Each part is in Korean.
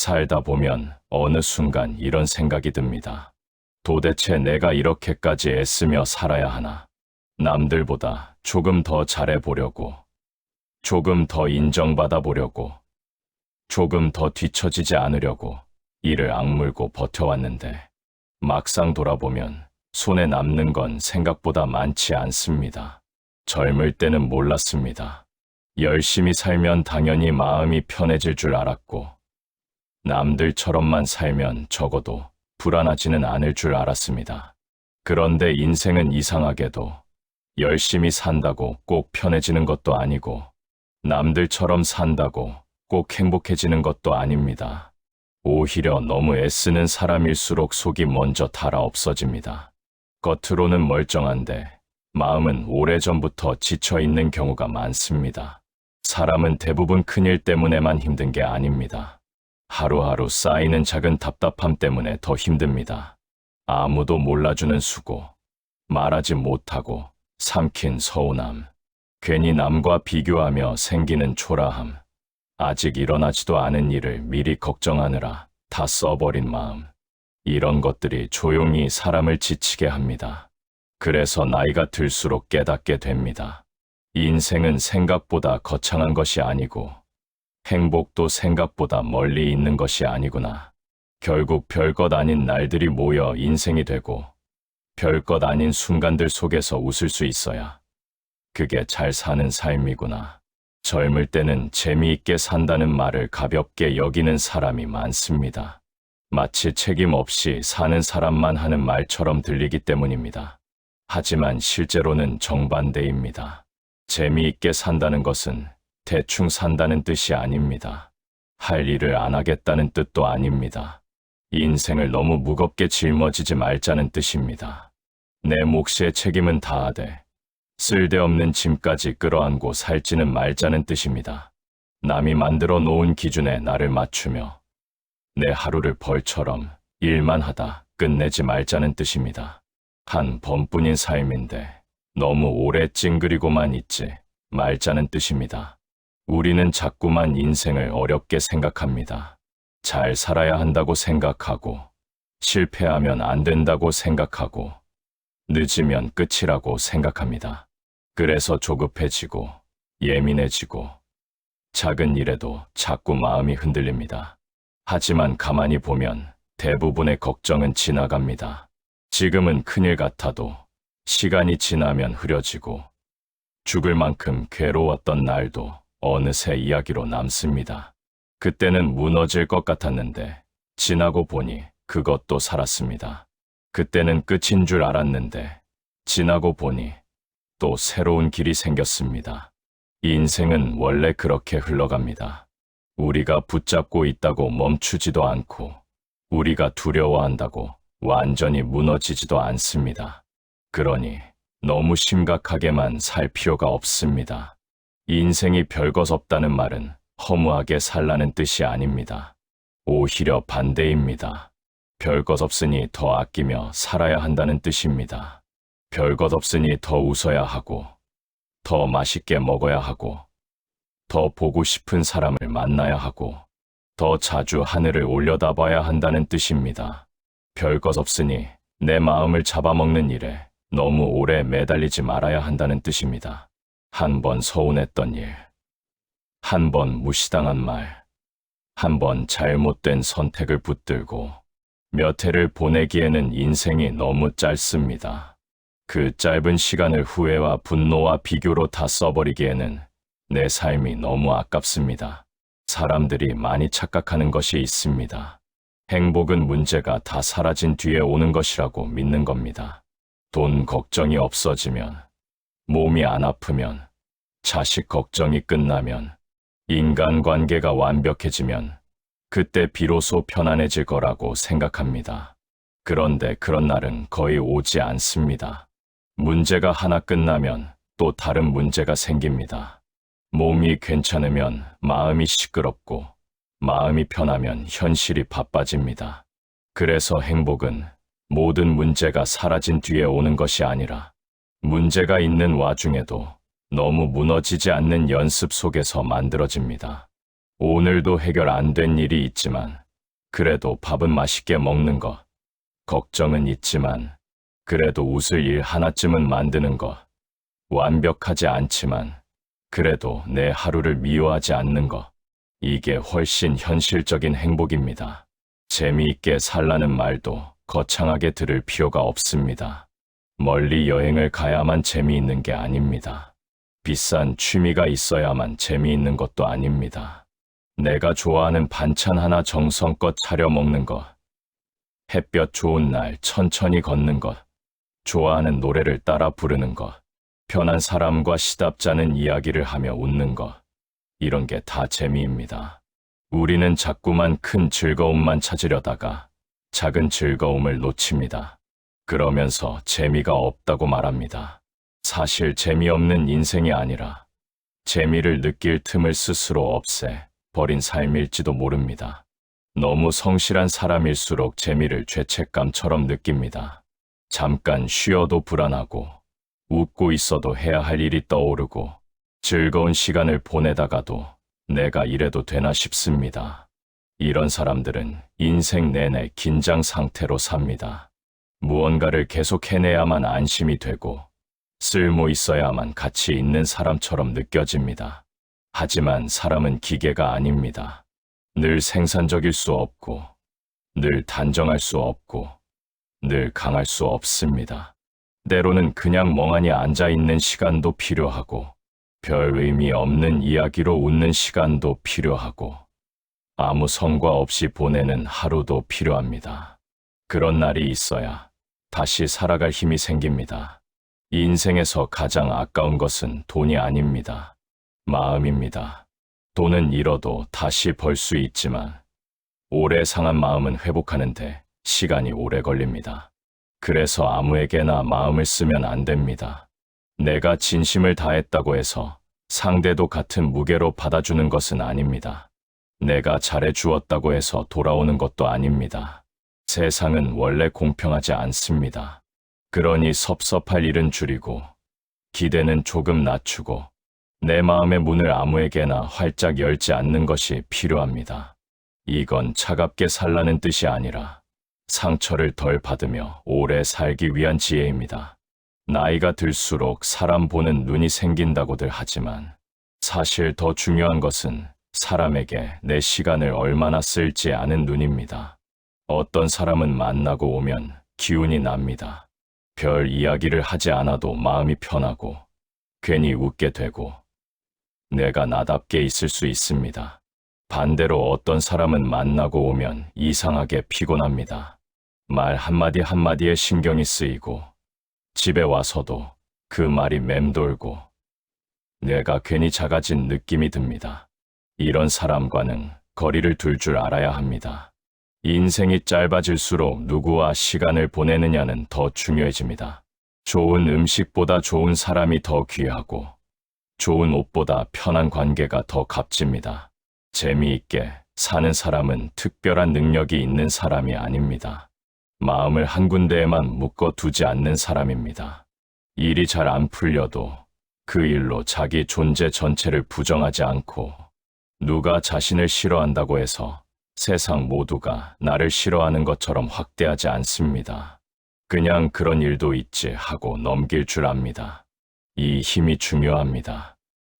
살다 보면 어느 순간 이런 생각이 듭니다. 도대체 내가 이렇게까지 애쓰며 살아야 하나? 남들보다 조금 더 잘해보려고, 조금 더 인정받아 보려고, 조금 더 뒤처지지 않으려고 이를 악물고 버텨왔는데 막상 돌아보면 손에 남는 건 생각보다 많지 않습니다. 젊을 때는 몰랐습니다. 열심히 살면 당연히 마음이 편해질 줄 알았고, 남들처럼만 살면 적어도 불안하지는 않을 줄 알았습니다. 그런데 인생은 이상하게도 열심히 산다고 꼭 편해지는 것도 아니고, 남들처럼 산다고 꼭 행복해지는 것도 아닙니다. 오히려 너무 애쓰는 사람일수록 속이 먼저 달아 없어집니다. 겉으로는 멀쩡한데 마음은 오래전부터 지쳐있는 경우가 많습니다. 사람은 대부분 큰일 때문에만 힘든 게 아닙니다. 하루하루 쌓이는 작은 답답함 때문에 더 힘듭니다. 아무도 몰라주는 수고, 말하지 못하고 삼킨 서운함, 괜히 남과 비교하며 생기는 초라함, 아직 일어나지도 않은 일을 미리 걱정하느라 다 써버린 마음, 이런 것들이 조용히 사람을 지치게 합니다. 그래서 나이가 들수록 깨닫게 됩니다. 인생은 생각보다 거창한 것이 아니고, 행복도 생각보다 멀리 있는 것이 아니구나. 결국 별것 아닌 날들이 모여 인생이 되고, 별것 아닌 순간들 속에서 웃을 수 있어야 그게 잘 사는 삶이구나. 젊을 때는 재미있게 산다는 말을 가볍게 여기는 사람이 많습니다. 마치 책임 없이 사는 사람만 하는 말처럼 들리기 때문입니다. 하지만 실제로는 정반대입니다. 재미있게 산다는 것은 대충 산다는 뜻이 아닙니다. 할 일을 안 하겠다는 뜻도 아닙니다. 인생을 너무 무겁게 짊어지지 말자는 뜻입니다. 내 몫의 책임은 다하되 쓸데없는 짐까지 끌어안고 살지는 말자는 뜻입니다. 남이 만들어 놓은 기준에 나를 맞추며 내 하루를 벌처럼 일만 하다 끝내지 말자는 뜻입니다. 한 번뿐인 삶인데 너무 오래 찡그리고만 있지 말자는 뜻입니다. 우리는 자꾸만 인생을 어렵게 생각합니다. 잘 살아야 한다고 생각하고, 실패하면 안 된다고 생각하고, 늦으면 끝이라고 생각합니다. 그래서 조급해지고, 예민해지고, 작은 일에도 자꾸 마음이 흔들립니다. 하지만 가만히 보면 대부분의 걱정은 지나갑니다. 지금은 큰일 같아도 시간이 지나면 흐려지고, 죽을 만큼 괴로웠던 날도 어느새 이야기로 남습니다. 그때는 무너질 것 같았는데 지나고 보니 그것도 살았습니다. 그때는 끝인 줄 알았는데 지나고 보니 또 새로운 길이 생겼습니다. 인생은 원래 그렇게 흘러갑니다. 우리가 붙잡고 있다고 멈추지도 않고, 우리가 두려워한다고 완전히 무너지지도 않습니다. 그러니 너무 심각하게만 살 필요가 없습니다. 인생이 별것 없다는 말은 허무하게 살라는 뜻이 아닙니다. 오히려 반대입니다. 별것 없으니 더 아끼며 살아야 한다는 뜻입니다. 별것 없으니 더 웃어야 하고, 더 맛있게 먹어야 하고, 더 보고 싶은 사람을 만나야 하고, 더 자주 하늘을 올려다봐야 한다는 뜻입니다. 별것 없으니 내 마음을 잡아먹는 일에 너무 오래 매달리지 말아야 한다는 뜻입니다. 한 번 서운했던 일, 한 번 무시당한 말, 한 번 잘못된 선택을 붙들고 몇 해를 보내기에는 인생이 너무 짧습니다. 그 짧은 시간을 후회와 분노와 비교로 다 써버리기에는 내 삶이 너무 아깝습니다. 사람들이 많이 착각하는 것이 있습니다. 행복은 문제가 다 사라진 뒤에 오는 것이라고 믿는 겁니다. 돈 걱정이 없어지면, 몸이 안 아프면, 자식 걱정이 끝나면, 인간관계가 완벽해지면 그때 비로소 편안해질 거라고 생각합니다. 그런데 그런 날은 거의 오지 않습니다. 문제가 하나 끝나면 또 다른 문제가 생깁니다. 몸이 괜찮으면 마음이 시끄럽고, 마음이 편하면 현실이 바빠집니다. 그래서 행복은 모든 문제가 사라진 뒤에 오는 것이 아니라 문제가 있는 와중에도 너무 무너지지 않는 연습 속에서 만들어집니다. 오늘도 해결 안 된 일이 있지만 그래도 밥은 맛있게 먹는 것. 걱정은 있지만 그래도 웃을 일 하나쯤은 만드는 것. 완벽하지 않지만 그래도 내 하루를 미워하지 않는 것. 이게 훨씬 현실적인 행복입니다. 재미있게 살라는 말도 거창하게 들을 필요가 없습니다. 멀리 여행을 가야만 재미있는 게 아닙니다. 비싼 취미가 있어야만 재미있는 것도 아닙니다. 내가 좋아하는 반찬 하나 정성껏 차려 먹는 것, 햇볕 좋은 날 천천히 걷는 것, 좋아하는 노래를 따라 부르는 것, 편한 사람과 시답잖은 이야기를 하며 웃는 것, 이런 게 다 재미입니다. 우리는 자꾸만 큰 즐거움만 찾으려다가 작은 즐거움을 놓칩니다. 그러면서 재미가 없다고 말합니다. 사실 재미없는 인생이 아니라 재미를 느낄 틈을 스스로 없애 버린 삶일지도 모릅니다. 너무 성실한 사람일수록 재미를 죄책감처럼 느낍니다. 잠깐 쉬어도 불안하고 웃고 있어도 해야 할 일이 떠오르고 즐거운 시간을 보내다가도 내가 이래도 되나 싶습니다. 이런 사람들은 인생 내내 긴장 상태로 삽니다. 무언가를 계속 해내야만 안심이 되고 쓸모 있어야만 가치 있는 사람처럼 느껴집니다. 하지만 사람은 기계가 아닙니다. 늘 생산적일 수 없고 늘 단정할 수 없고 늘 강할 수 없습니다. 때로는 그냥 멍하니 앉아있는 시간도 필요하고 별 의미 없는 이야기로 웃는 시간도 필요하고 아무 성과 없이 보내는 하루도 필요합니다. 그런 날이 있어야 다시 살아갈 힘이 생깁니다. 인생에서 가장 아까운 것은 돈이 아닙니다. 마음입니다. 돈은 잃어도 다시 벌 수 있지만 오래 상한 마음은 회복하는데 시간이 오래 걸립니다. 그래서 아무에게나 마음을 쓰면 안 됩니다. 내가 진심을 다했다고 해서 상대도 같은 무게로 받아주는 것은 아닙니다. 내가 잘해 주었다고 해서 돌아오는 것도 아닙니다. 세상은 원래 공평하지 않습니다. 그러니 섭섭할 일은 줄이고 기대는 조금 낮추고 내 마음의 문을 아무에게나 활짝 열지 않는 것이 필요합니다. 이건 차갑게 살라는 뜻이 아니라 상처를 덜 받으며 오래 살기 위한 지혜입니다. 나이가 들수록 사람 보는 눈이 생긴다고들 하지만 사실 더 중요한 것은 사람에게 내 시간을 얼마나 쓸지 아는 눈입니다. 어떤 사람은 만나고 오면 기운이 납니다. 별 이야기를 하지 않아도 마음이 편하고 괜히 웃게 되고 내가 나답게 있을 수 있습니다. 반대로 어떤 사람은 만나고 오면 이상하게 피곤합니다. 말 한마디 한마디에 신경이 쓰이고 집에 와서도 그 말이 맴돌고 뇌가 괜히 작아진 느낌이 듭니다. 이런 사람과는 거리를 둘 줄 알아야 합니다. 인생이 짧아질수록 누구와 시간을 보내느냐는 더 중요해집니다. 좋은 음식보다 좋은 사람이 더 귀하고 좋은 옷보다 편한 관계가 더 값집니다. 재미있게 사는 사람은 특별한 능력이 있는 사람이 아닙니다. 마음을 한 군데에만 묶어두지 않는 사람입니다. 일이 잘 안 풀려도 그 일로 자기 존재 전체를 부정하지 않고 누가 자신을 싫어한다고 해서 세상 모두가 나를 싫어하는 것처럼 확대하지 않습니다. 그냥 그런 일도 있지 하고 넘길 줄 압니다. 이 힘이 중요합니다.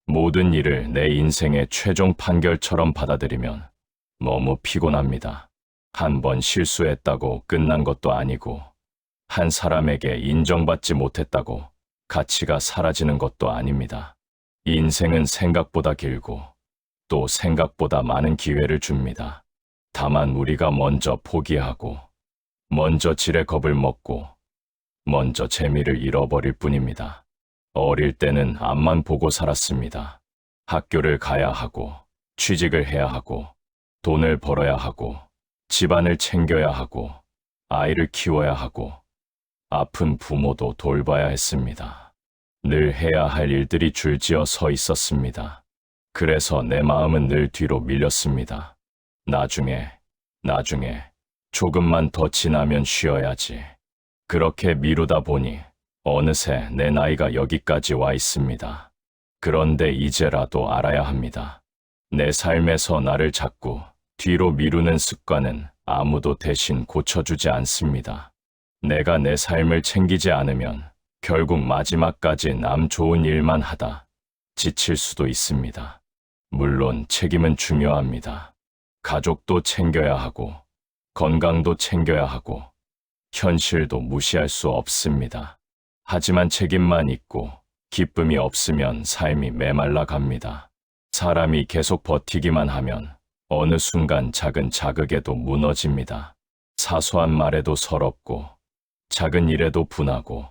모든 일을 내 인생의 최종 판결처럼 받아들이면 너무 피곤합니다. 한 번 실수했다고 끝난 것도 아니고 한 사람에게 인정받지 못했다고 가치가 사라지는 것도 아닙니다. 인생은 생각보다 길고 또 생각보다 많은 기회를 줍니다. 다만 우리가 먼저 포기하고 먼저 지레 겁을 먹고 먼저 재미를 잃어버릴 뿐입니다. 어릴 때는 앞만 보고 살았습니다. 학교를 가야 하고 취직을 해야 하고 돈을 벌어야 하고 집안을 챙겨야 하고 아이를 키워야 하고 아픈 부모도 돌봐야 했습니다. 늘 해야 할 일들이 줄지어 서 있었습니다. 그래서 내 마음은 늘 뒤로 밀렸습니다. 나중에 조금만 더 지나면 쉬어야지. 그렇게 미루다 보니 어느새 내 나이가 여기까지 와 있습니다. 그런데 이제라도 알아야 합니다. 내 삶에서 나를 자꾸 뒤로 미루는 습관은 아무도 대신 고쳐주지 않습니다. 내가 내 삶을 챙기지 않으면 결국 마지막까지 남 좋은 일만 하다 지칠 수도 있습니다. 물론 책임은 중요합니다. 가족도 챙겨야 하고, 건강도 챙겨야 하고, 현실도 무시할 수 없습니다. 하지만 책임만 있고 기쁨이 없으면 삶이 메말라 갑니다. 사람이 계속 버티기만 하면 어느 순간 작은 자극에도 무너집니다. 사소한 말에도 서럽고, 작은 일에도 분하고,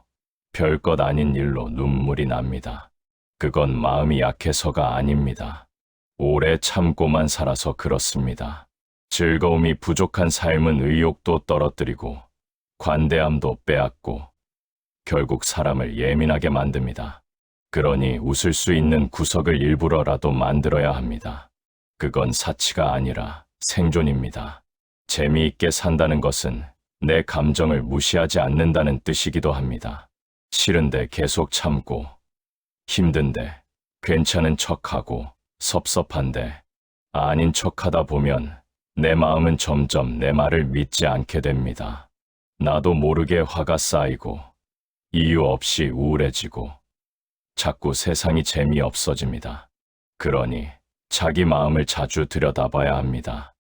별것 아닌 일로 눈물이 납니다. 그건 마음이 약해서가 아닙니다. 오래 참고만 살아서 그렇습니다. 즐거움이 부족한 삶은 의욕도 떨어뜨리고, 관대함도 빼앗고, 결국 사람을 예민하게 만듭니다. 그러니 웃을 수 있는 구석을 일부러라도 만들어야 합니다. 그건 사치가 아니라 생존입니다. 재미있게 산다는 것은 내 감정을 무시하지 않는다는 뜻이기도 합니다. 싫은데 계속 참고, 힘든데 괜찮은 척하고, 섭섭한데 아닌 척하다 보면 내 마음은 점점 내 말을 믿지 않게 됩니다. 나도 모르게 화가 쌓이고, 이유 없이 우울해지고, 자꾸 세상이 재미없어집니다. 그러니 자기 마음을 자주 들여다봐야 합니다.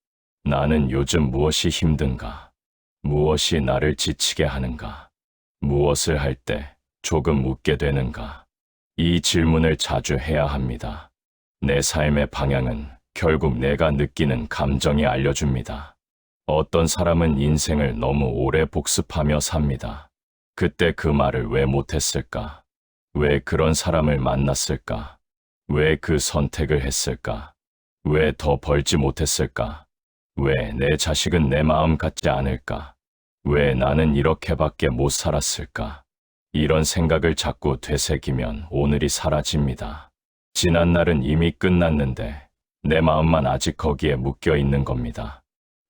나는 요즘 무엇이 힘든가? 무엇이 나를 지치게 하는가? 무엇을 할 때 조금 웃게 되는가? 이 질문을 자주 해야 합니다. 내 삶의 방향은 결국 내가 느끼는 감정이 알려줍니다. 어떤 사람은 인생을 너무 오래 복습하며 삽니다. 그때 그 말을 왜 못했을까? 왜 그런 사람을 만났을까? 왜 그 선택을 했을까? 왜 더 벌지 못했을까? 왜 내 자식은 내 마음 같지 않을까? 왜 나는 이렇게밖에 못 살았을까? 이런 생각을 자꾸 되새기면 오늘이 사라집니다. 지난 날은 이미 끝났는데 내 마음만 아직 거기에 묶여 있는 겁니다.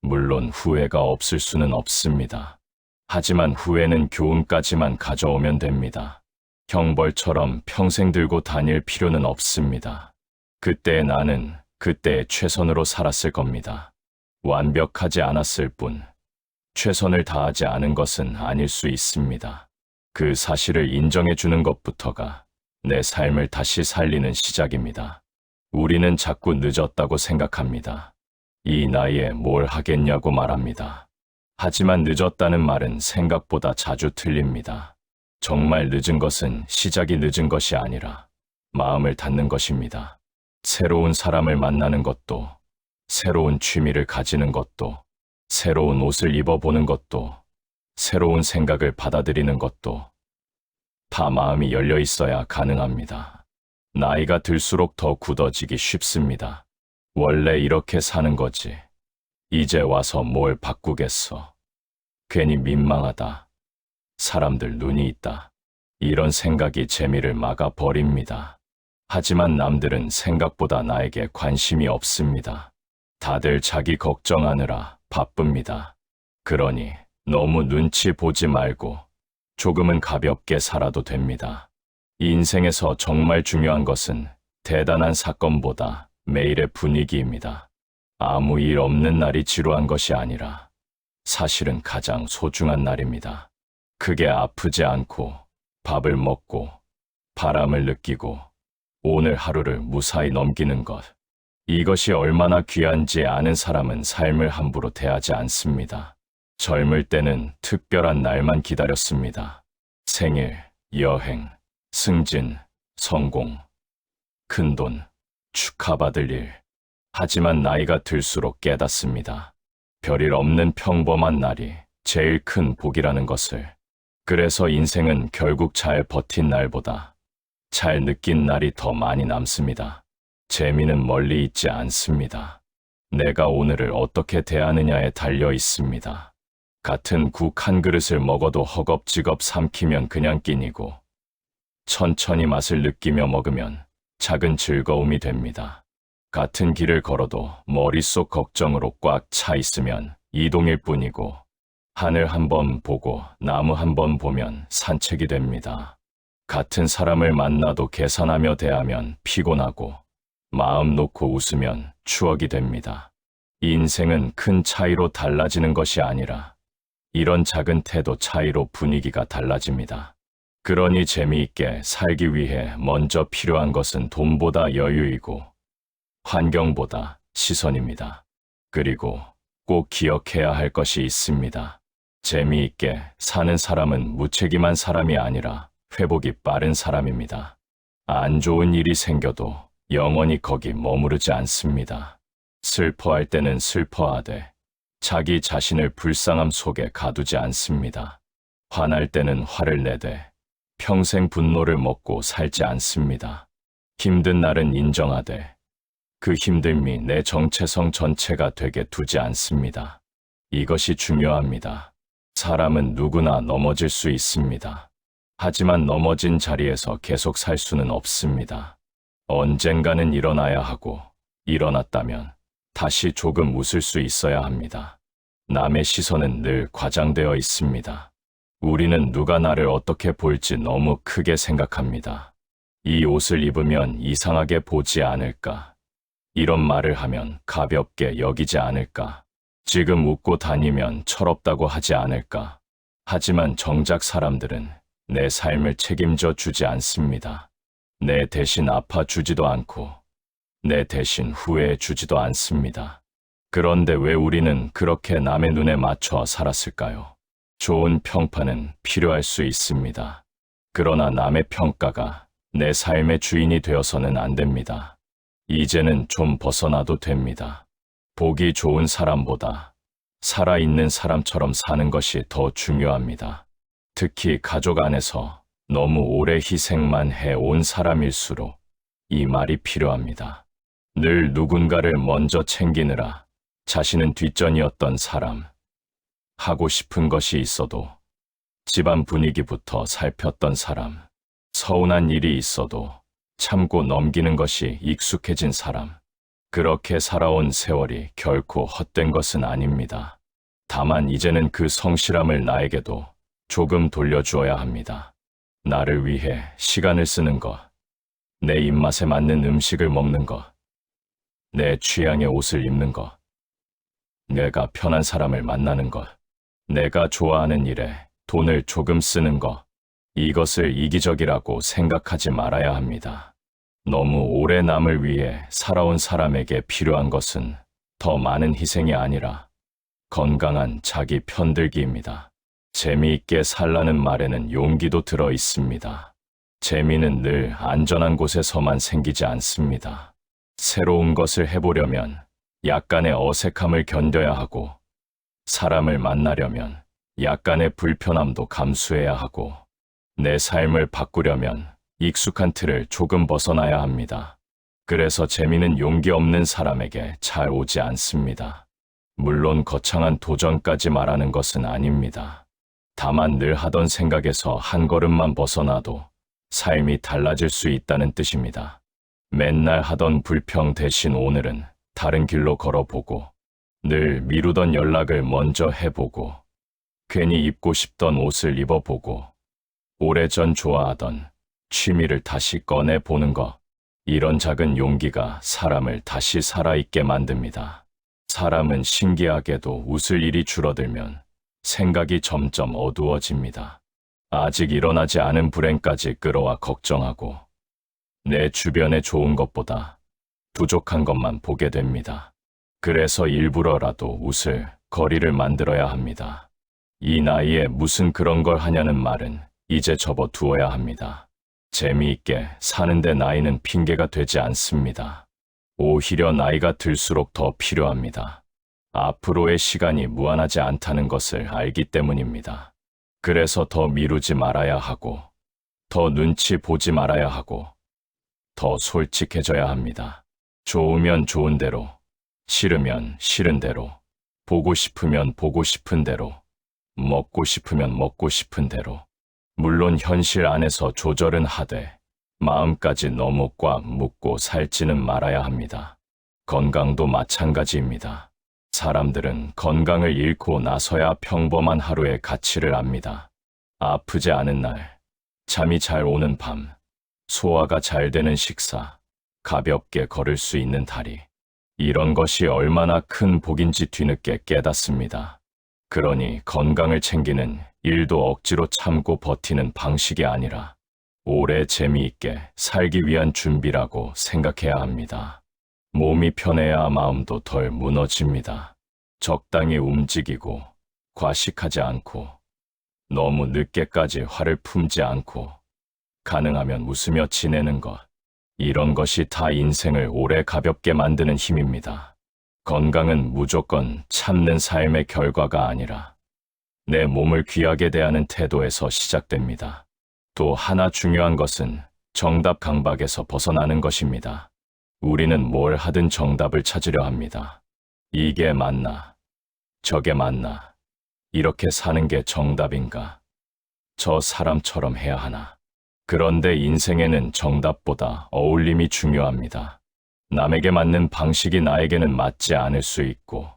물론 후회가 없을 수는 없습니다. 하지만 후회는 교훈까지만 가져오면 됩니다. 형벌처럼 평생 들고 다닐 필요는 없습니다. 그때의 나는 그때의 최선으로 살았을 겁니다. 완벽하지 않았을 뿐, 최선을 다하지 않은 것은 아닐 수 있습니다. 그 사실을 인정해 주는 것부터가 내 삶을 다시 살리는 시작입니다. 우리는 자꾸 늦었다고 생각합니다. 이 나이에 뭘 하겠냐고 말합니다. 하지만 늦었다는 말은 생각보다 자주 틀립니다. 정말 늦은 것은 시작이 늦은 것이 아니라 마음을 닫는 것입니다. 새로운 사람을 만나는 것도, 새로운 취미를 가지는 것도, 새로운 옷을 입어보는 것도, 새로운 생각을 받아들이는 것도 다 마음이 열려 있어야 가능합니다. 나이가 들수록 더 굳어지기 쉽습니다. 원래 이렇게 사는 거지. 이제 와서 뭘 바꾸겠어. 괜히 민망하다. 사람들 눈이 있다. 이런 생각이 재미를 막아버립니다. 하지만 남들은 생각보다 나에게 관심이 없습니다. 다들 자기 걱정하느라 바쁩니다. 그러니 너무 눈치 보지 말고 조금은 가볍게 살아도 됩니다. 인생에서 정말 중요한 것은 대단한 사건보다 매일의 분위기입니다. 아무 일 없는 날이 지루한 것이 아니라 사실은 가장 소중한 날입니다. 크게 아프지 않고 밥을 먹고 바람을 느끼고 오늘 하루를 무사히 넘기는 것. 이것이 얼마나 귀한지 아는 사람은 삶을 함부로 대하지 않습니다. 젊을 때는 특별한 날만 기다렸습니다. 생일, 여행, 승진, 성공, 큰돈, 축하받을 일. 하지만 나이가 들수록 깨닫습니다. 별일 없는 평범한 날이 제일 큰 복이라는 것을. 그래서 인생은 결국 잘 버틴 날보다 잘 느낀 날이 더 많이 남습니다. 재미는 멀리 있지 않습니다. 내가 오늘을 어떻게 대하느냐에 달려 있습니다. 같은 국 한 그릇을 먹어도 허겁지겁 삼키면 그냥 끼니고, 천천히 맛을 느끼며 먹으면 작은 즐거움이 됩니다. 같은 길을 걸어도 머릿속 걱정으로 꽉 차 있으면 이동일 뿐이고, 하늘 한번 보고 나무 한번 보면 산책이 됩니다. 같은 사람을 만나도 계산하며 대하면 피곤하고, 마음 놓고 웃으면 추억이 됩니다. 인생은 큰 차이로 달라지는 것이 아니라 이런 작은 태도 차이로 분위기가 달라집니다. 그러니 재미있게 살기 위해 먼저 필요한 것은 돈보다 여유이고 환경보다 시선입니다. 그리고 꼭 기억해야 할 것이 있습니다. 재미있게 사는 사람은 무책임한 사람이 아니라 회복이 빠른 사람입니다. 안 좋은 일이 생겨도 영원히 거기 머무르지 않습니다. 슬퍼할 때는 슬퍼하되 자기 자신을 불쌍함 속에 가두지 않습니다. 화날 때는 화를 내되 평생 분노를 먹고 살지 않습니다. 힘든 날은 인정하되 그 힘듦이 내 정체성 전체가 되게 두지 않습니다. 이것이 중요합니다. 사람은 누구나 넘어질 수 있습니다. 하지만 넘어진 자리에서 계속 살 수는 없습니다. 언젠가는 일어나야 하고 일어났다면 다시 조금 웃을 수 있어야 합니다. 남의 시선은 늘 과장되어 있습니다. 우리는 누가 나를 어떻게 볼지 너무 크게 생각합니다. 이 옷을 입으면 이상하게 보지 않을까? 이런 말을 하면 가볍게 여기지 않을까? 지금 웃고 다니면 철없다고 하지 않을까? 하지만 정작 사람들은 내 삶을 책임져 주지 않습니다. 내 대신 아파주지도 않고 내 대신 후회해 주지도 않습니다. 그런데 왜 우리는 그렇게 남의 눈에 맞춰 살았을까요? 좋은 평판은 필요할 수 있습니다. 그러나 남의 평가가 내 삶의 주인이 되어서는 안 됩니다. 이제는 좀 벗어나도 됩니다. 보기 좋은 사람보다 살아있는 사람처럼 사는 것이 더 중요합니다. 특히 가족 안에서 너무 오래 희생만 해온 사람일수록 이 말이 필요합니다. 늘 누군가를 먼저 챙기느라 자신은 뒷전이었던 사람. 하고 싶은 것이 있어도 집안 분위기부터 살폈던 사람. 서운한 일이 있어도 참고 넘기는 것이 익숙해진 사람. 그렇게 살아온 세월이 결코 헛된 것은 아닙니다. 다만 이제는 그 성실함을 나에게도 조금 돌려주어야 합니다. 나를 위해 시간을 쓰는 것, 내 입맛에 맞는 음식을 먹는 것, 내 취향의 옷을 입는 것, 내가 편한 사람을 만나는 것, 내가 좋아하는 일에 돈을 조금 쓰는 것, 이것을 이기적이라고 생각하지 말아야 합니다. 너무 오래 남을 위해 살아온 사람에게 필요한 것은 더 많은 희생이 아니라 건강한 자기 편들기입니다. 재미있게 살라는 말에는 용기도 들어 있습니다. 재미는 늘 안전한 곳에서만 생기지 않습니다. 새로운 것을 해보려면 약간의 어색함을 견뎌야 하고, 사람을 만나려면 약간의 불편함도 감수해야 하고, 내 삶을 바꾸려면 익숙한 틀을 조금 벗어나야 합니다. 그래서 재미는 용기 없는 사람에게 잘 오지 않습니다. 물론 거창한 도전까지 말하는 것은 아닙니다. 다만 늘 하던 생각에서 한 걸음만 벗어나도 삶이 달라질 수 있다는 뜻입니다. 맨날 하던 불평 대신 오늘은 다른 길로 걸어보고, 늘 미루던 연락을 먼저 해보고, 괜히 입고 싶던 옷을 입어보고, 오래전 좋아하던 취미를 다시 꺼내보는 것, 이런 작은 용기가 사람을 다시 살아있게 만듭니다. 사람은 신기하게도 웃을 일이 줄어들면 생각이 점점 어두워집니다. 아직 일어나지 않은 불행까지 끌어와 걱정하고 내 주변에 좋은 것보다 부족한 것만 보게 됩니다. 그래서 일부러라도 웃을 거리를 만들어야 합니다. 이 나이에 무슨 그런 걸 하냐는 말은 이제 접어두어야 합니다. 재미있게 사는데 나이는 핑계가 되지 않습니다. 오히려 나이가 들수록 더 필요합니다. 앞으로의 시간이 무한하지 않다는 것을 알기 때문입니다. 그래서 더 미루지 말아야 하고, 더 눈치 보지 말아야 하고, 더 솔직해져야 합니다. 좋으면 좋은 대로, 싫으면 싫은 대로, 보고 싶으면 보고 싶은 대로, 먹고 싶으면 먹고 싶은 대로. 물론 현실 안에서 조절은 하되 마음까지 너무 꽉 묶고 살지는 말아야 합니다. 건강도 마찬가지입니다. 사람들은 건강을 잃고 나서야 평범한 하루의 가치를 압니다. 아프지 않은 날, 잠이 잘 오는 밤, 소화가 잘 되는 식사, 가볍게 걸을 수 있는 다리. 이런 것이 얼마나 큰 복인지 뒤늦게 깨닫습니다. 그러니 건강을 챙기는 일도 억지로 참고 버티는 방식이 아니라 오래 재미있게 살기 위한 준비라고 생각해야 합니다. 몸이 편해야 마음도 덜 무너집니다. 적당히 움직이고 과식하지 않고 너무 늦게까지 화를 품지 않고 가능하면 웃으며 지내는 것. 이런 것이 다 인생을 오래 가볍게 만드는 힘입니다. 건강은 무조건 참는 삶의 결과가 아니라 내 몸을 귀하게 대하는 태도에서 시작됩니다. 또 하나 중요한 것은 정답 강박에서 벗어나는 것입니다. 우리는 뭘 하든 정답을 찾으려 합니다. 이게 맞나? 저게 맞나? 이렇게 사는 게 정답인가? 저 사람처럼 해야 하나? 그런데 인생에는 정답보다 어울림이 중요합니다. 남에게 맞는 방식이 나에게는 맞지 않을 수 있고,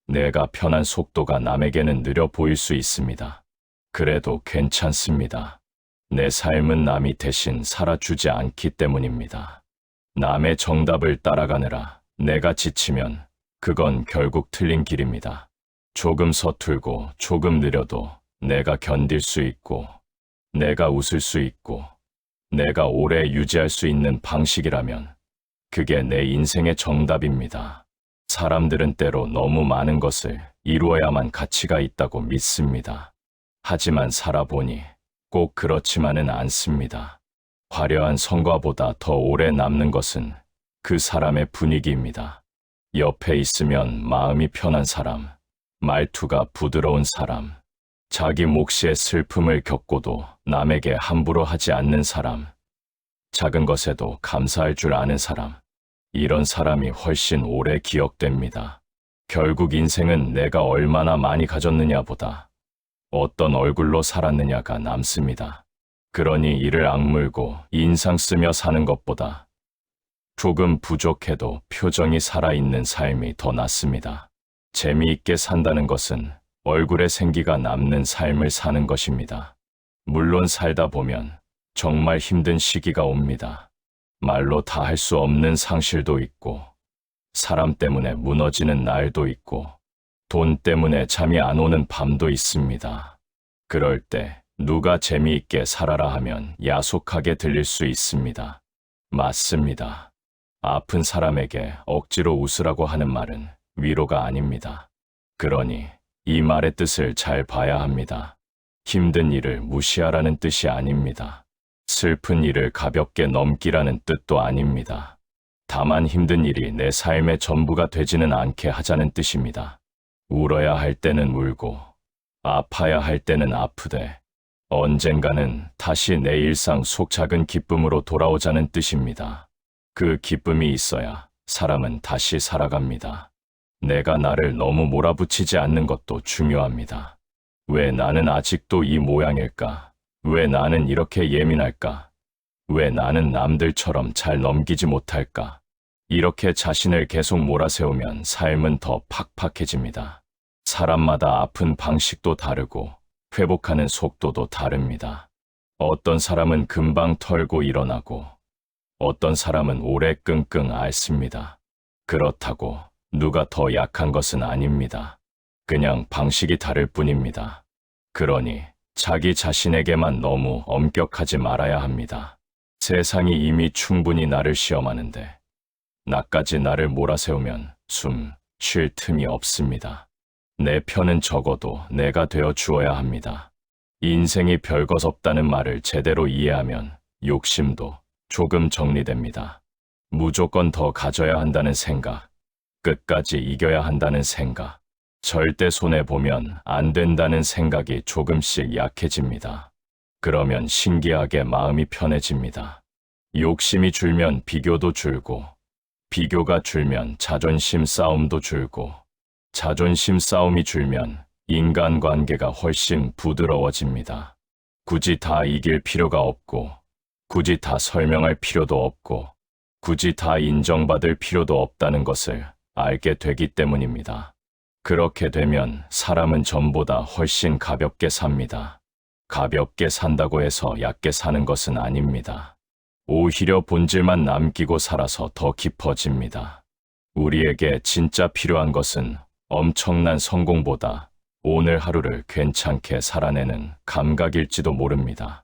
내가 편한 속도가 남에게는 느려 보일 수 있습니다. 그래도 괜찮습니다. 내 삶은 남이 대신 살아주지 않기 때문입니다. 남의 정답을 따라가느라 내가 지치면 그건 결국 틀린 길입니다. 조금 서툴고 조금 느려도 내가 견딜 수 있고, 내가 웃을 수 있고, 내가 오래 유지할 수 있는 방식이라면 그게 내 인생의 정답입니다. 사람들은 때로 너무 많은 것을 이루어야만 가치가 있다고 믿습니다. 하지만 살아보니 꼭 그렇지만은 않습니다. 화려한 성과보다 더 오래 남는 것은 그 사람의 분위기입니다. 옆에 있으면 마음이 편한 사람, 말투가 부드러운 사람, 자기 몫의 슬픔을 겪고도 남에게 함부로 하지 않는 사람, 작은 것에도 감사할 줄 아는 사람, 이런 사람이 훨씬 오래 기억됩니다. 결국 인생은 내가 얼마나 많이 가졌느냐보다 어떤 얼굴로 살았느냐가 남습니다. 그러니 이를 악물고 인상 쓰며 사는 것보다 조금 부족해도 표정이 살아있는 삶이 더 낫습니다. 재미있게 산다는 것은 얼굴에 생기가 남는 삶을 사는 것입니다. 물론 살다 보면 정말 힘든 시기가 옵니다. 말로 다 할 수 없는 상실도 있고, 사람 때문에 무너지는 날도 있고, 돈 때문에 잠이 안 오는 밤도 있습니다. 그럴 때 누가 재미있게 살아라 하면 야속하게 들릴 수 있습니다. 맞습니다. 아픈 사람에게 억지로 웃으라고 하는 말은 위로가 아닙니다. 그러니 이 말의 뜻을 잘 봐야 합니다. 힘든 일을 무시하라는 뜻이 아닙니다. 슬픈 일을 가볍게 넘기라는 뜻도 아닙니다. 다만 힘든 일이 내 삶의 전부가 되지는 않게 하자는 뜻입니다. 울어야 할 때는 울고, 아파야 할 때는 아프되, 언젠가는 다시 내 일상 속 작은 기쁨으로 돌아오자는 뜻입니다. 그 기쁨이 있어야 사람은 다시 살아갑니다. 내가 나를 너무 몰아붙이지 않는 것도 중요합니다. 왜 나는 아직도 이 모양일까? 왜 나는 이렇게 예민할까? 왜 나는 남들처럼 잘 넘기지 못할까? 이렇게 자신을 계속 몰아세우면 삶은 더 팍팍해집니다. 사람마다 아픈 방식도 다르고 회복하는 속도도 다릅니다. 어떤 사람은 금방 털고 일어나고 어떤 사람은 오래 끙끙 앓습니다. 그렇다고 누가 더 약한 것은 아닙니다. 그냥 방식이 다를 뿐입니다. 그러니 자기 자신에게만 너무 엄격하지 말아야 합니다. 세상이 이미 충분히 나를 시험하는데 나까지 나를 몰아세우면 숨 쉴 틈이 없습니다. 내 편은 적어도 내가 되어 주어야 합니다. 인생이 별것 없다는 말을 제대로 이해하면 욕심도 조금 정리됩니다. 무조건 더 가져야 한다는 생각, 끝까지 이겨야 한다는 생각, 절대 손해보면 안 된다는 생각이 조금씩 약해집니다. 그러면 신기하게 마음이 편해집니다. 욕심이 줄면 비교도 줄고, 비교가 줄면 자존심 싸움도 줄고, 자존심 싸움이 줄면 인간관계가 훨씬 부드러워집니다. 굳이 다 이길 필요가 없고, 굳이 다 설명할 필요도 없고, 굳이 다 인정받을 필요도 없다는 것을 알게 되기 때문입니다. 그렇게 되면 사람은 전보다 훨씬 가볍게 삽니다. 가볍게 산다고 해서 얕게 사는 것은 아닙니다. 오히려 본질만 남기고 살아서 더 깊어집니다. 우리에게 진짜 필요한 것은 엄청난 성공보다 오늘 하루를 괜찮게 살아내는 감각일지도 모릅니다.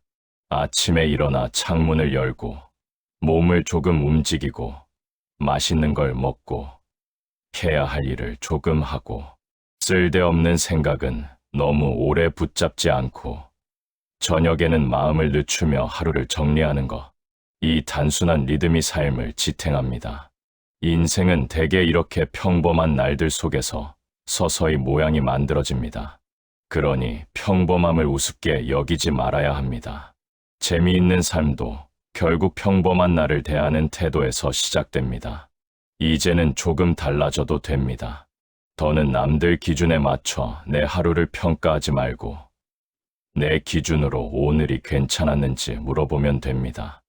아침에 일어나 창문을 열고 몸을 조금 움직이고 맛있는 걸 먹고 해야 할 일을 조금 하고 쓸데없는 생각은 너무 오래 붙잡지 않고 저녁에는 마음을 늦추며 하루를 정리하는 것. 이 단순한 리듬이 삶을 지탱합니다. 인생은 대개 이렇게 평범한 날들 속에서 서서히 모양이 만들어집니다. 그러니 평범함을 우습게 여기지 말아야 합니다. 재미있는 삶도 결국 평범한 나를 대하는 태도에서 시작됩니다. 이제는 조금 달라져도 됩니다. 더는 남들 기준에 맞춰 내 하루를 평가하지 말고 내 기준으로 오늘이 괜찮았는지 물어보면 됩니다.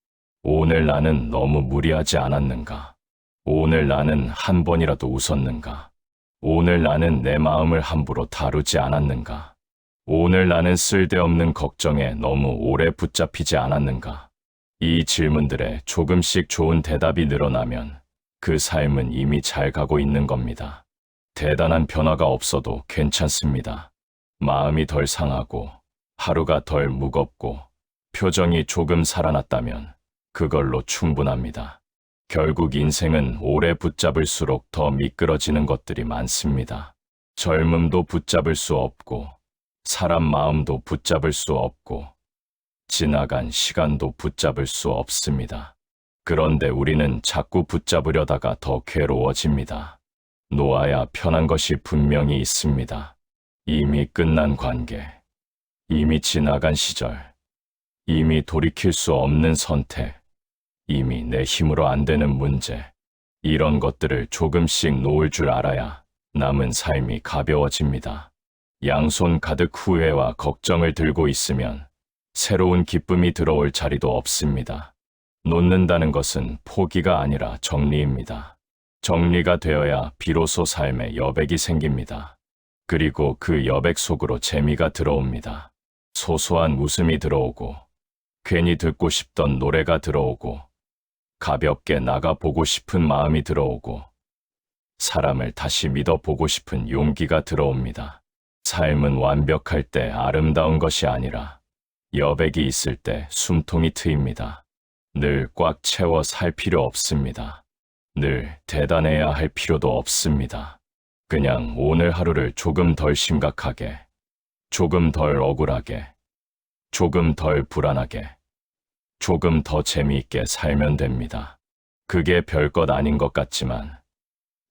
오늘 나는 너무 무리하지 않았는가? 오늘 나는 한 번이라도 웃었는가? 오늘 나는 내 마음을 함부로 다루지 않았는가? 오늘 나는 쓸데없는 걱정에 너무 오래 붙잡히지 않았는가? 이 질문들에 조금씩 좋은 대답이 늘어나면 그 삶은 이미 잘 가고 있는 겁니다. 대단한 변화가 없어도 괜찮습니다. 마음이 덜 상하고 하루가 덜 무겁고 표정이 조금 살아났다면 그걸로 충분합니다. 결국 인생은 오래 붙잡을수록 더 미끄러지는 것들이 많습니다. 젊음도 붙잡을 수 없고 사람 마음도 붙잡을 수 없고 지나간 시간도 붙잡을 수 없습니다. 그런데 우리는 자꾸 붙잡으려다가 더 괴로워집니다. 놓아야 편한 것이 분명히 있습니다. 이미 끝난 관계, 이미 지나간 시절, 이미 돌이킬 수 없는 선택, 이미 내 힘으로 안 되는 문제, 이런 것들을 조금씩 놓을 줄 알아야 남은 삶이 가벼워집니다. 양손 가득 후회와 걱정을 들고 있으면 새로운 기쁨이 들어올 자리도 없습니다. 놓는다는 것은 포기가 아니라 정리입니다. 정리가 되어야 비로소 삶에 여백이 생깁니다. 그리고 그 여백 속으로 재미가 들어옵니다. 소소한 웃음이 들어오고 괜히 듣고 싶던 노래가 들어오고 가볍게 나가보고 싶은 마음이 들어오고 사람을 다시 믿어보고 싶은 용기가 들어옵니다. 삶은 완벽할 때 아름다운 것이 아니라 여백이 있을 때 숨통이 트입니다. 늘 꽉 채워 살 필요 없습니다. 늘 대단해야 할 필요도 없습니다. 그냥 오늘 하루를 조금 덜 심각하게, 조금 덜 억울하게, 조금 덜 불안하게, 조금 더 재미있게 살면 됩니다. 그게 별것 아닌 것 같지만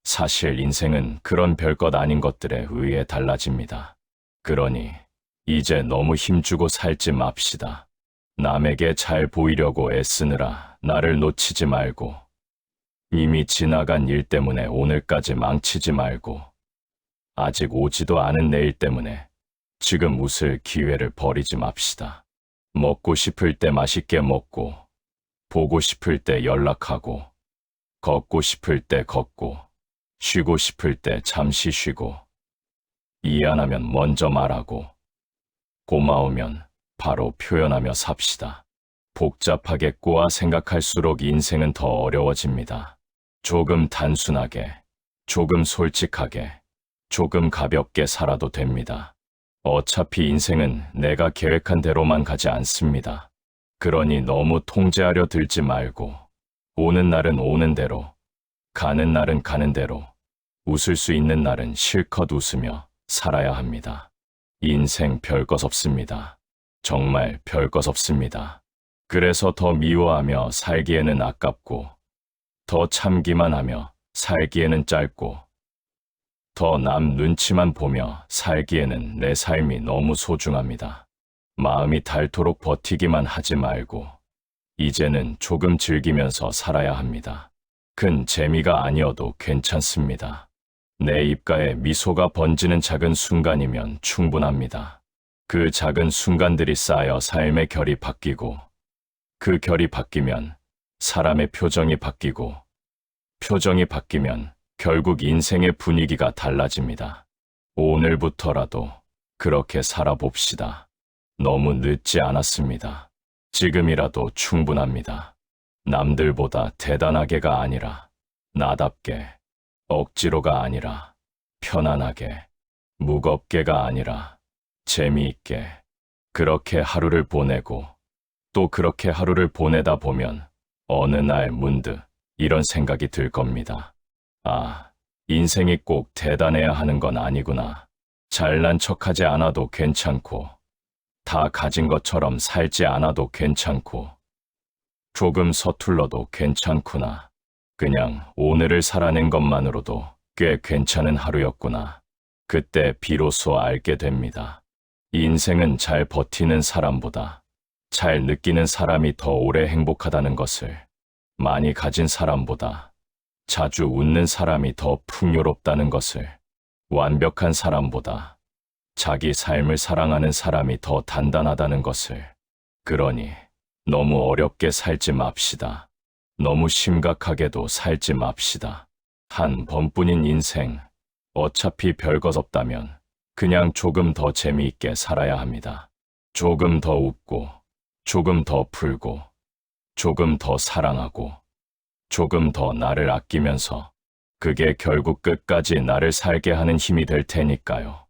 사실 인생은 그런 별것 아닌 것들에 의해 달라집니다. 그러니 이제 너무 힘주고 살지 맙시다. 남에게 잘 보이려고 애쓰느라 나를 놓치지 말고 이미 지나간 일 때문에 오늘까지 망치지 말고 아직 오지도 않은 내일 때문에 지금 웃을 기회를 버리지 맙시다. 먹고 싶을 때 맛있게 먹고 보고 싶을 때 연락하고 걷고 싶을 때 걷고 쉬고 싶을 때 잠시 쉬고 이해 안 하면 먼저 말하고 고마우면 바로 표현하며 삽시다. 복잡하게 꼬아 생각할수록 인생은 더 어려워집니다. 조금 단순하게, 조금 솔직하게, 조금 가볍게 살아도 됩니다. 어차피 인생은 내가 계획한 대로만 가지 않습니다. 그러니 너무 통제하려 들지 말고 오는 날은 오는 대로, 가는 날은 가는 대로, 웃을 수 있는 날은 실컷 웃으며 살아야 합니다. 인생 별것 없습니다. 정말 별것 없습니다. 그래서 더 미워하며 살기에는 아깝고 더 참기만 하며 살기에는 짧고 더 남 눈치만 보며 살기에는 내 삶이 너무 소중합니다. 마음이 닳도록 버티기만 하지 말고 이제는 조금 즐기면서 살아야 합니다. 큰 재미가 아니어도 괜찮습니다. 내 입가에 미소가 번지는 작은 순간이면 충분합니다. 그 작은 순간들이 쌓여 삶의 결이 바뀌고 그 결이 바뀌면 사람의 표정이 바뀌고 표정이 바뀌면 결국 인생의 분위기가 달라집니다. 오늘부터라도 그렇게 살아봅시다. 너무 늦지 않았습니다. 지금이라도 충분합니다. 남들보다 대단하게가 아니라 나답게 억지로가 아니라 편안하게, 무겁게가 아니라 재미있게 그렇게 하루를 보내고 또 그렇게 하루를 보내다 보면 어느 날 문득 이런 생각이 들 겁니다. 아, 인생이 꼭 대단해야 하는 건 아니구나. 잘난 척하지 않아도 괜찮고, 다 가진 것처럼 살지 않아도 괜찮고, 조금 서툴러도 괜찮구나. 그냥 오늘을 살아낸 것만으로도 꽤 괜찮은 하루였구나. 그때 비로소 알게 됩니다. 인생은 잘 버티는 사람보다 잘 느끼는 사람이 더 오래 행복하다는 것을, 많이 가진 사람보다 자주 웃는 사람이 더 풍요롭다는 것을, 완벽한 사람보다 자기 삶을 사랑하는 사람이 더 단단하다는 것을. 그러니 너무 어렵게 살지 맙시다. 너무 심각하게도 살지 맙시다. 한 번뿐인 인생, 어차피 별것 없다면 그냥 조금 더 재미있게 살아야 합니다. 조금 더 웃고, 조금 더 풀고, 조금 더 사랑하고, 조금 더 나를 아끼면서 그게 결국 끝까지 나를 살게 하는 힘이 될 테니까요.